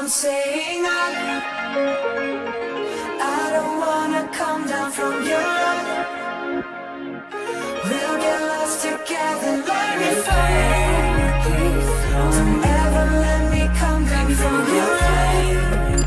on saying I don't wanna come down from your love. We'll get lost together like we fly. Don't ever let me come down from your love.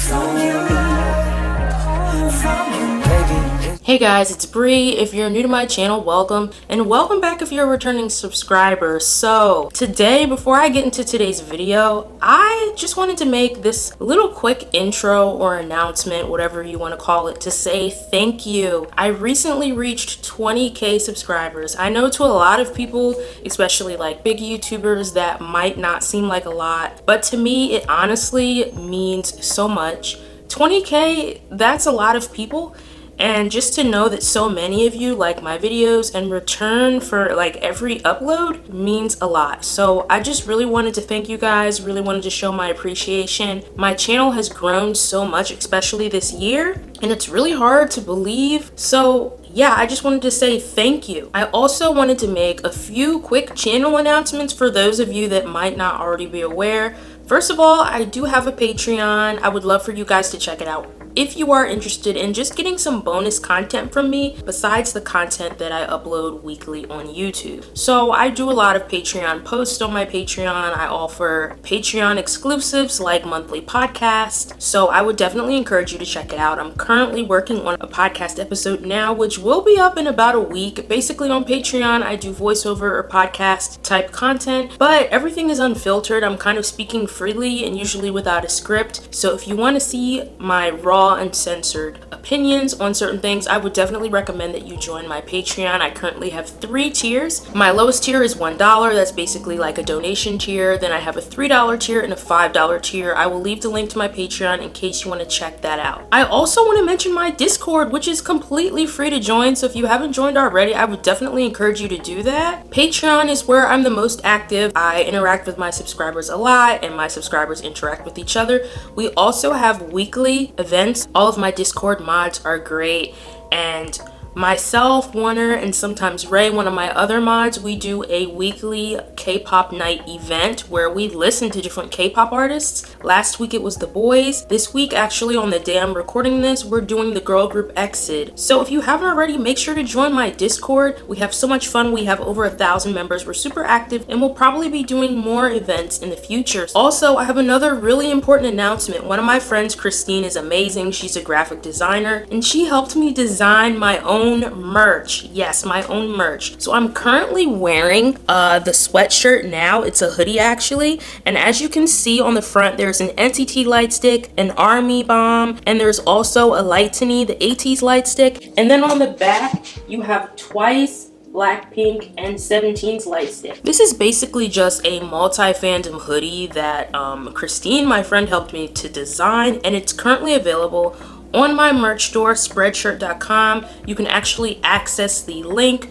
From your love. From your love. Hey guys, it's Bree. If you're new to my channel, welcome, and welcome back if you're a returning subscriber. So today, before I get into today's video, I just wanted to make this little quick intro or announcement, whatever you want to call it, to say thank you. I recently reached 20k subscribers. I know to a lot of people, especially like big YouTubers, that might not seem like a lot, but to me it honestly means so much. 20k, that's a lot of people. And just to know that so many of you like my videos and return for like every upload means a lot. So I just really wanted to thank you guys, really wanted to show my appreciation. My channel has grown so much, especially this year, and it's really hard to believe. So yeah, I just wanted to say thank you. I also wanted to make a few quick channel announcements for those of you that might not already be aware. First of all, I do have a Patreon. I would love for you guys to check it out if you are interested in just getting some bonus content from me besides the content that I upload weekly on YouTube. So I do a lot of Patreon posts on my Patreon. I offer Patreon exclusives like monthly podcasts. So I would definitely encourage you to check it out. I'm currently working on a podcast episode now, which will be up in about a week. Basically on Patreon, I do voiceover or podcast type content, but everything is unfiltered. I'm kind of speaking freely and usually without a script. So if you want to see my raw uncensored opinions on certain things, I would definitely recommend that you join my Patreon. I currently have 3 tiers. My lowest tier is $1. That's basically like a donation tier. Then I have a $3 tier and a $5 tier. I will leave the link to my Patreon in case you want to check that out. I also want to mention my Discord, which is completely free to join. So if you haven't joined already, I would definitely encourage you to do that. Patreon is where I'm the most active. I interact with my subscribers a lot, and my subscribers interact with each other. We also have weekly events. All of my Discord mods are great, and myself, Warner, and sometimes Ray, one of my other mods, we do a weekly K-pop night event where we listen to different K-pop artists. Last week it was The Boys. This week, actually, on the day I'm recording this, we're doing the girl group EXID. So if you haven't already, make sure to join my Discord. We have so much fun. We have over 1,000 members. We're super active, and we'll probably be doing more events in the future. Also, I have another really important announcement. One of my friends, Christine, is amazing. She's a graphic designer, and she helped me design my own merch. Yes, my own merch. So I'm currently wearing the sweatshirt now. It's a hoodie actually, and as you can see on the front, there's an NCT light stick, an army bomb, and there's also a Lightning, the ATEEZ light stick, and then on the back you have twice Blackpink and 17's light stick. This is basically just a multi-fandom hoodie that Christine, my friend, helped me to design, and it's currently available on my merch store, spreadshirt.com. You can actually access the link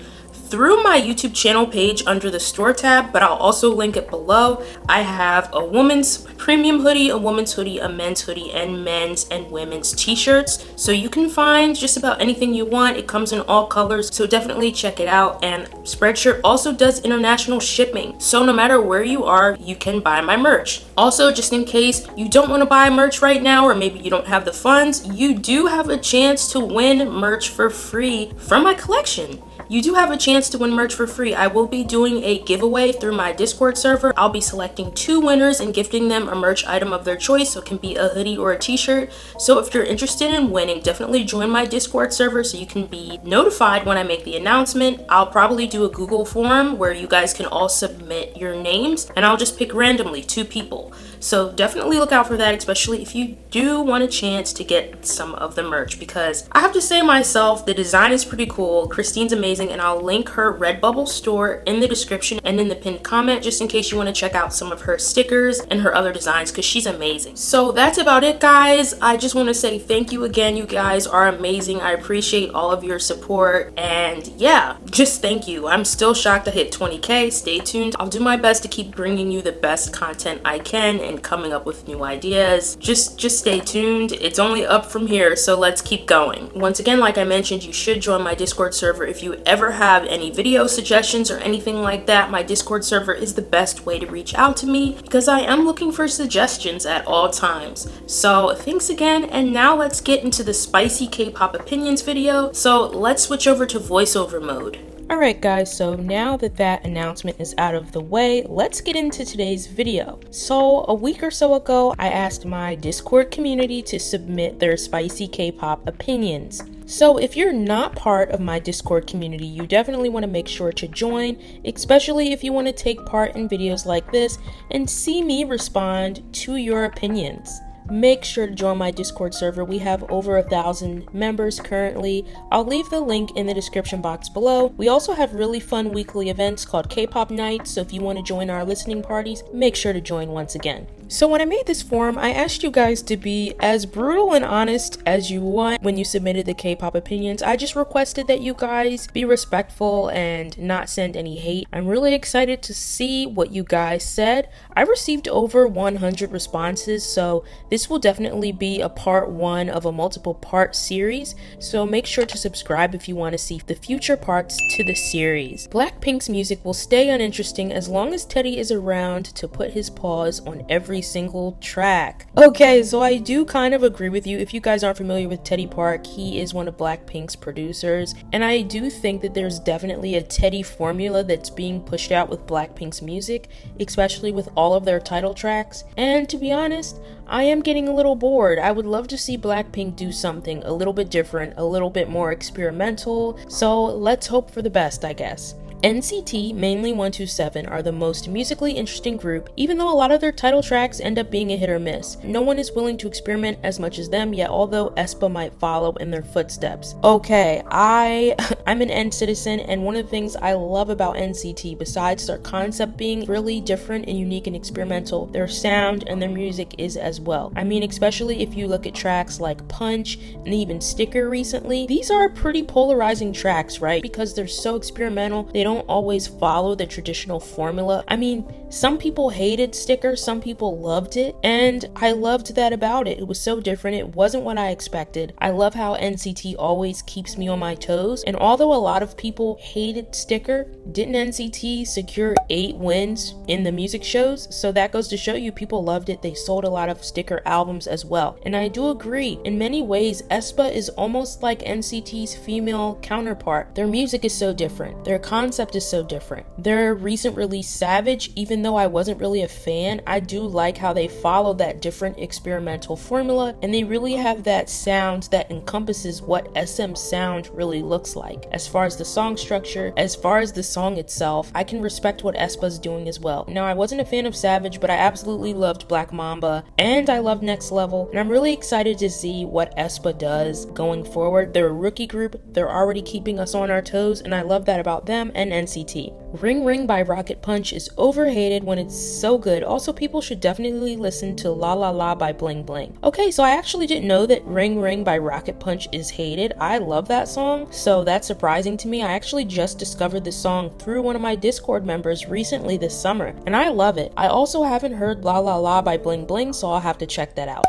through my YouTube channel page under the store tab, but I'll also link it below. I have a woman's premium hoodie, a woman's hoodie, a men's hoodie, and men's and women's t-shirts. So you can find just about anything you want. It comes in all colors, so definitely check it out. And Spreadshirt also does international shipping, so no matter where you are, you can buy my merch. Also, just in case you don't want to buy merch right now, or maybe you don't have the funds, you do have a chance to win merch for free from my collection. You do have a chance to win merch for free. I will be doing a giveaway through my Discord server. I'll be selecting 2 winners and gifting them a merch item of their choice. So it can be a hoodie or a t-shirt. So if you're interested in winning, definitely join my Discord server so you can be notified when I make the announcement. I'll probably do a Google form where you guys can all submit your names, and I'll just pick randomly 2 people. So definitely look out for that, especially if you do want a chance to get some of the merch, because I have to say myself, the design is pretty cool. Christine's amazing, and I'll link her Redbubble store in the description and in the pinned comment just in case you want to check out some of her stickers and her other designs, because she's amazing. So that's about it, guys. I just want to say thank you again. You guys are amazing. I appreciate all of your support, and yeah, just thank you. I'm still shocked I hit 20k. Stay tuned. I'll do my best to keep bringing you the best content I can and and coming up with new ideas. Just stay tuned. It's only up from here, so let's keep going. Once again, like I mentioned, you should join my Discord server if you ever have any video suggestions or anything like that. My Discord server is the best way to reach out to me because I am looking for suggestions at all times. So thanks again, and now let's get into the spicy K-pop opinions video. So let's switch over to voiceover mode. Alright guys, so now that announcement is out of the way, let's get into today's video. So a week or so ago, I asked my Discord community to submit their spicy K-pop opinions. So if you're not part of my Discord community, you definitely want to make sure to join, especially if you want to take part in videos like this and see me respond to your opinions. Make sure to join my Discord server. We have over 1,000 members currently. I'll leave the link in the description box below. We also have really fun weekly events called K-pop nights, so if you want to join our listening parties, make sure to join once again. So when I made this form, I asked you guys to be as brutal and honest as you want when you submitted the K-pop opinions. I just requested that you guys be respectful and not send any hate. I'm really excited to see what you guys said. I received over 100 responses, so this will definitely be a part 1 of a multiple part series. So make sure to subscribe if you want to see the future parts to the series. Blackpink's music will stay uninteresting as long as Teddy is around to put his paws on every single track. Okay, so I do kind of agree with you. If you guys aren't familiar with Teddy Park, he is one of Blackpink's producers, and I do think that there's definitely a Teddy formula that's being pushed out with Blackpink's music, especially with all of their title tracks. And to be honest, I am getting a little bored. I would love to see Blackpink do something a little bit different, a little bit more experimental, so let's hope for the best, I guess. NCT, mainly 127, are the most musically interesting group, even though a lot of their title tracks end up being a hit or miss. No one is willing to experiment as much as them yet, although aespa might follow in their footsteps. Okay, I'm an N citizen, and one of the things I love about NCT, besides their concept being really different and unique and experimental, their sound and their music is as well. I mean, especially if you look at tracks like Punch and even Sticker recently, these are pretty polarizing tracks, right? Because they're so experimental, they don't always follow the traditional formula. I mean, some people hated Sticker, some people loved it, and I loved that about it. It was so different. It wasn't what I expected. I love how NCT always keeps me on my toes, and although a lot of people hated Sticker, didn't NCT secure 8 wins in the music shows? So that goes to show you people loved it. They sold a lot of Sticker albums as well. And I do agree, in many ways, aespa is almost like NCT's female counterpart. Their music is so different. Their concept is so different. Their recent release Savage, even though I wasn't really a fan, I do like how they follow that different experimental formula, and they really have that sound that encompasses what SM sound really looks like. As far as the song structure, as far as the song itself, I can respect what aespa's doing as well. Now, I wasn't a fan of Savage, but I absolutely loved Black Mamba, and I loved Next Level, and I'm really excited to see what aespa does going forward. They're a rookie group, they're already keeping us on our toes, and I love that about them and NCT. Ring Ring by Rocket Punch is overhated when it's so good. Also, people should definitely listen to La La La by Bling Bling. Okay, so I actually didn't know that Ring Ring by Rocket Punch is hated. I love that song, so that's surprising to me. I actually just discovered this song through one of my Discord members recently this summer, and I love it. I also haven't heard La La La by Bling Bling, so I'll have to check that out.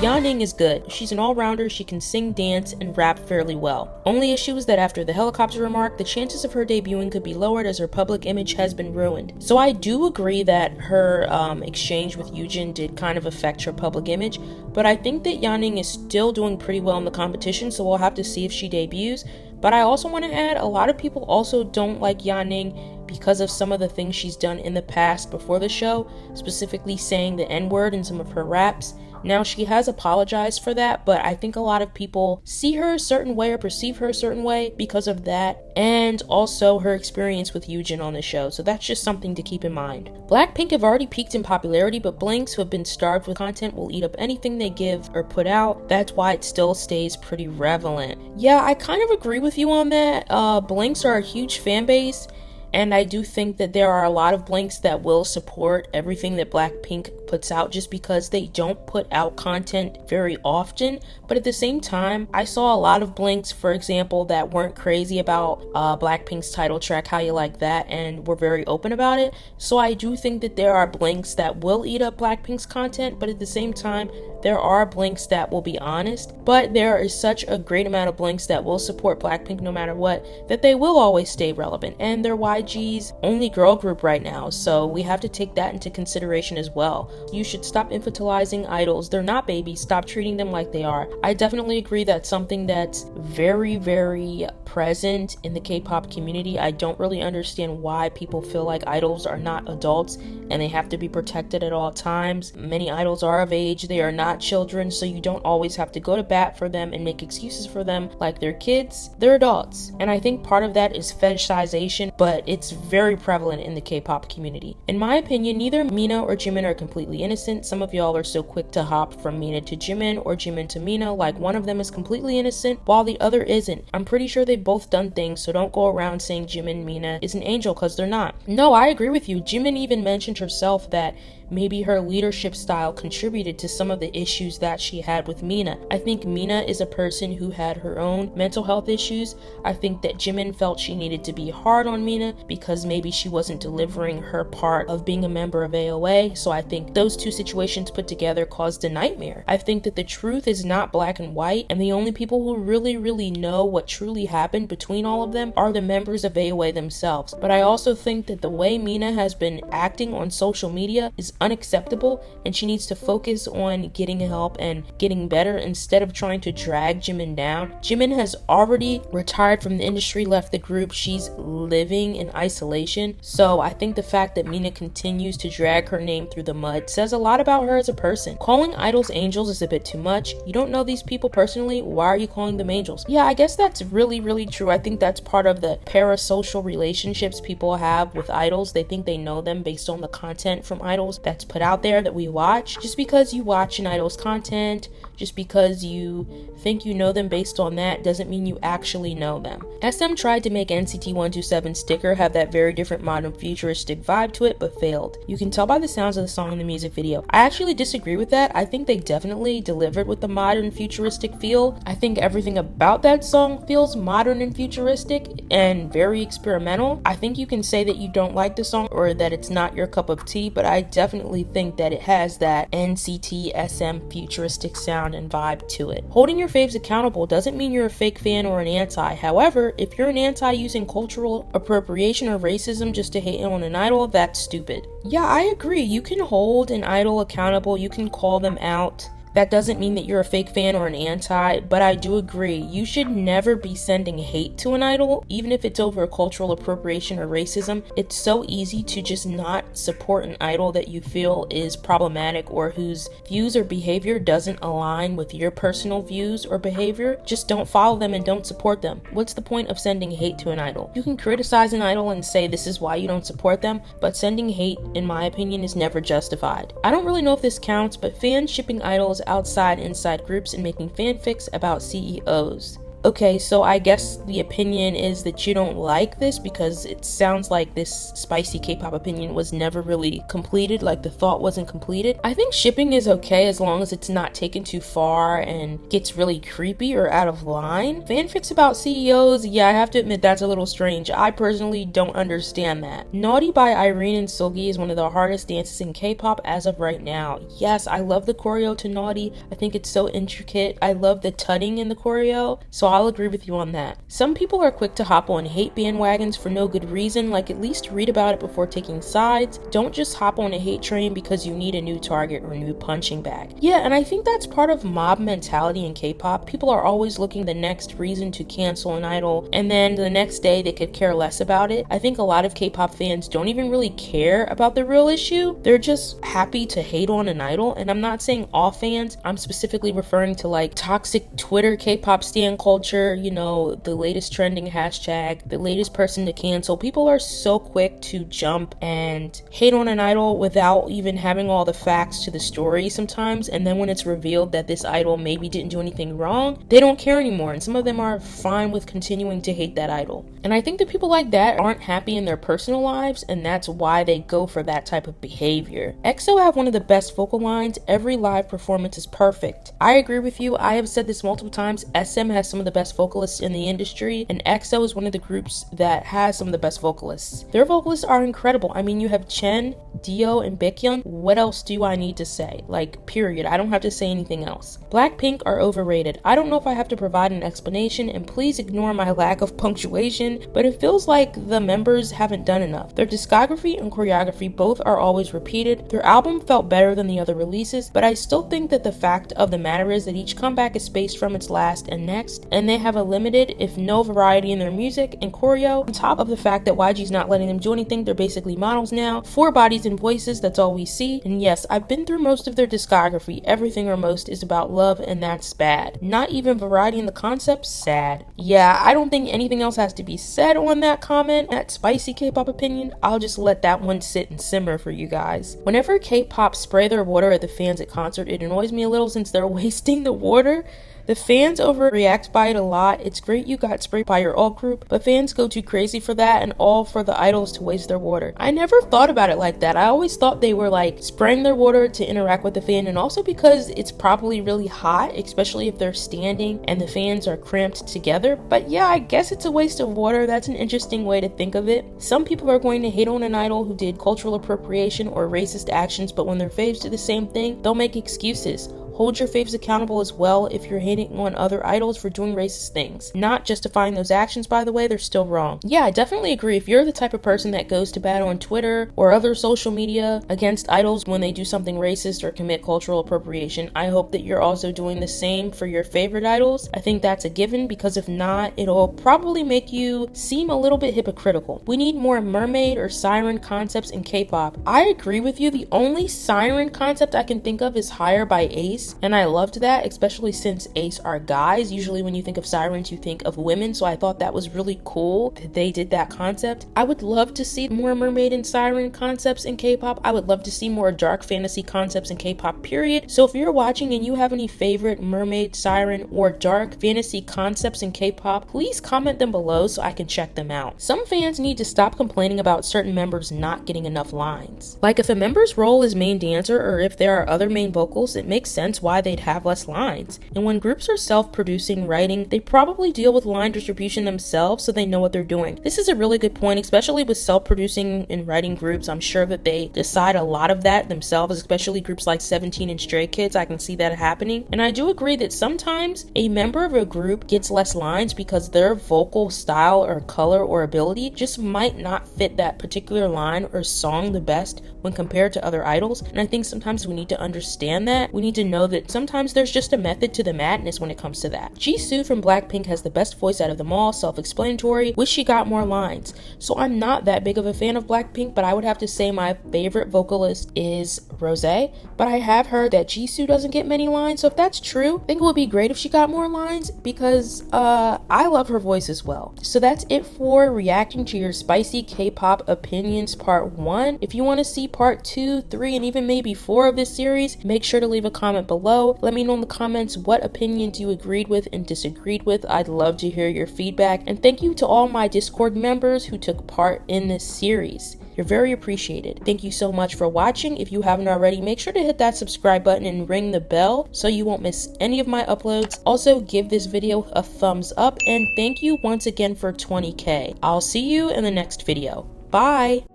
Yaning is good. She's an all-rounder, she can sing, dance, and rap fairly well. Only issue is that after the helicopter remark, the chances of her debuting could be lowered as her public image has been ruined. So I do agree that her exchange with Yoojin did kind of affect her public image, but I think that Yaning is still doing pretty well in the competition, so we'll have to see if she debuts. But I also want to add, a lot of people also don't like Yaning because of some of the things she's done in the past before the show, specifically saying the N-word in some of her raps. Now, she has apologized for that, but I think a lot of people see her a certain way or perceive her a certain way because of that, and also her experience with Yoojin on the show, so that's just something to keep in mind. Blackpink have already peaked in popularity, but Blinks, who have been starved with content, will eat up anything they give or put out. That's why it still stays pretty relevant. Yeah, I kind of agree with you on that. Blinks are a huge fan base, And I do think that there are a lot of blinks that will support everything that Blackpink puts out just because they don't put out content very often. But at the same time, I saw a lot of blinks, for example, that weren't crazy about Blackpink's title track, How You Like That, and were very open about it. So I do think that there are blinks that will eat up Blackpink's content, but at the same time, there are blinks that will be honest. But there is such a great amount of blinks that will support Blackpink no matter what, that they will always stay relevant. And they're YG's only girl group right now, so we have to take that into consideration as well. You should stop infantilizing idols. They're not babies. Stop treating them like they are. I definitely agree that's something that's very, very present in the K-pop community. I don't really understand why people feel like idols are not adults and they have to be protected at all times. Many idols are of age. They are not children, so you don't always have to go to bat for them and make excuses for them like they're kids. They're adults. And I think part of that is fetishization, but it's very prevalent in the K-pop community. In my opinion, neither Mina or Jimin are completely innocent. Some of y'all are so quick to hop from Mina to Jimin or Jimin to Mina like one of them is completely innocent while the other isn't. I'm pretty sure they've both done things, so don't go around saying Jimin Mina is an angel because they're not. No, I agree with you. Jimin even mentioned herself that maybe her leadership style contributed to some of the issues that she had with Mina. I think Mina is a person who had her own mental health issues. I think that Jimin felt she needed to be hard on Mina because maybe she wasn't delivering her part of being a member of AOA. So I think those two situations put together caused a nightmare. I think that the truth is not black and white, and the only people who really know what truly happened between all of them are the members of AOA themselves. But I also think that the way Mina has been acting on social media is unacceptable, and she needs to focus on getting help and getting better instead of trying to drag Jimin down. Jimin has already retired from the industry, left the group. She's living in isolation. So I think the fact that Mina continues to drag her name through the mud says a lot about her as a person. Calling idols angels is a bit too much. You don't know these people personally. Why are you calling them angels? Yeah, I guess that's really true. I think that's part of the parasocial relationships people have with idols. They think they know them based on the content from idols that's put out there that we watch. Just because you watch an idol's content, just because you think you know them based on that, doesn't mean you actually know them. SM tried to make NCT 127 sticker have that very different modern futuristic vibe to it, but failed. You can tell by the sounds of the song in the music video. I actually disagree with that. I think they definitely delivered with the modern futuristic feel. I think everything about that song feels modern and futuristic and very experimental. I think you can say that you don't like the song or that it's not your cup of tea, but I definitely think that it has that NCT SM futuristic sound and vibe to it. Holding your faves accountable doesn't mean you're a fake fan or an anti. However, if you're an anti using cultural appropriation or racism just to hate on an idol, that's stupid. Yeah, I agree. You can hold an idol accountable, you can call them out. That doesn't mean that you're a fake fan or an anti, but I do agree. You should never be sending hate to an idol, even if it's over cultural appropriation or racism. It's so easy to just not support an idol that you feel is problematic or whose views or behavior doesn't align with your personal views or behavior. Just don't follow them and don't support them. What's the point of sending hate to an idol? You can criticize an idol and say this is why you don't support them, but sending hate, in my opinion, is never justified. I don't really know if this counts, but fans shipping idols outside inside groups and making fanfics about CEOs. Okay, so I guess the opinion is that you don't like this because it sounds like this spicy K-pop opinion was never really completed, like the thought wasn't completed. I think shipping is okay as long as it's not taken too far and gets really creepy or out of line. Fanfics about CEOs, yeah, I have to admit that's a little strange. I personally don't understand that. Naughty by Irene and Seulgi is one of the hardest dances in K-pop as of right now. Yes, I love the choreo to Naughty. I think it's so intricate. I love the tutting in the choreo, so I'll agree with you on that. Some people are quick to hop on hate bandwagons for no good reason, like at least read about it before taking sides. Don't just hop on a hate train because you need a new target or a new punching bag. Yeah, and I think that's part of mob mentality in K-pop. People are always looking the next reason to cancel an idol, and then the next day they could care less about it. I think a lot of K-pop fans don't even really care about the real issue. They're just happy to hate on an idol, and I'm not saying all fans. I'm specifically referring to like toxic Twitter K-pop stan culture culture, you know, the latest trending hashtag, the latest person to cancel, people are so quick to jump and hate on an idol without even having all the facts to the story sometimes. And then when it's revealed that this idol maybe didn't do anything wrong, they don't care anymore. And some of them are fine with continuing to hate that idol. And I think that people like that aren't happy in their personal lives, and that's why they go for that type of behavior. EXO have one of the best vocal lines. Every live performance is perfect. I agree with you. I have said this multiple times. SM has some of the best vocalists in the industry, and EXO is one of the groups that has some of the best vocalists. Their vocalists are incredible. I mean, you have Chen, Dio, and Baekhyun. What else do I need to say? Like, period. I don't have to say anything else. Blackpink are overrated. I don't know if I have to provide an explanation, and please ignore my lack of punctuation, but it feels like the members haven't done enough. Their discography and choreography both are always repeated. Their album felt better than the other releases, but I still think that the fact of the matter is that each comeback is spaced from its last and next, and they have a limited, if no variety in their music and choreo. On top of the fact that YG's not letting them do anything, they're basically models now. 4 bodies and voices, that's all we see. And yes, I've been through most of their discography. Everything or most is about love, and that's bad. Not even variety in the concept, sad. Yeah, I don't think anything else has to be said on that comment, that spicy K-pop opinion. I'll just let that one sit and simmer for you guys. Whenever K-pop spray their water at the fans at concert, it annoys me a little since they're wasting the water. The fans overreact by it a lot. It's great you got sprayed by your alt group, but fans go too crazy for that and all for the idols to waste their water. I never thought about it like that. I always thought they were like spraying their water to interact with the fan, and also because it's probably really hot, especially if they're standing and the fans are cramped together. But yeah, I guess it's a waste of water. That's an interesting way to think of it. Some people are going to hate on an idol who did cultural appropriation or racist actions, but when their faves do the same thing, they'll make excuses. Hold your faves accountable as well if you're hating on other idols for doing racist things. Not justifying those actions, by the way, they're still wrong. Yeah, I definitely agree. If you're the type of person that goes to bat on Twitter or other social media against idols when they do something racist or commit cultural appropriation, I hope that you're also doing the same for your favorite idols. I think that's a given, because if not, it'll probably make you seem a little bit hypocritical. We need more mermaid or siren concepts in K-pop. I agree with you. The only siren concept I can think of is Higher by Ace. And I loved that, especially since Ace are guys. Usually when you think of sirens, you think of women, so I thought that was really cool that they did that concept. I would love to see more mermaid and siren concepts in K-pop. I would love to see more dark fantasy concepts in K-pop, period. So if you're watching and you have any favorite mermaid, siren, or dark fantasy concepts in K-pop, please comment them below so I can check them out. Some fans need to stop complaining about certain members not getting enough lines. Like, if a member's role is main dancer, or if there are other main vocals, it makes sense why they'd have less lines. And when groups are self-producing writing, they probably deal with line distribution themselves so they know what they're doing. This is a really good point, especially with self-producing and writing groups. I'm sure that they decide a lot of that themselves, especially groups like 17 and Stray Kids. I can see that happening. And I do agree that sometimes a member of a group gets less lines because their vocal style or color or ability just might not fit that particular line or song the best when compared to other idols. And I think sometimes we need to understand that. We need to know that sometimes there's just a method to the madness when it comes to that. Jisoo from Blackpink has the best voice out of them all, self-explanatory. Wish she got more lines. So I'm not that big of a fan of Blackpink, but I would have to say my favorite vocalist is Rosé. But I have heard that Jisoo doesn't get many lines, so if that's true, I think it would be great if she got more lines, because I love her voice as well. So that's it for reacting to your spicy K-pop opinions part 1. If you want to see part 2, 3, and even maybe 4 of this series, make sure to leave a comment below. Let me know in the comments what opinions you agreed with and disagreed with. I'd love to hear your feedback. And thank you to all my Discord members who took part in this series. You're very appreciated. Thank you so much for watching. If you haven't already, make sure to hit that subscribe button and ring the bell so you won't miss any of my uploads. Also, give this video a thumbs up, and thank you once again for 20K. I'll see you in the next video. Bye!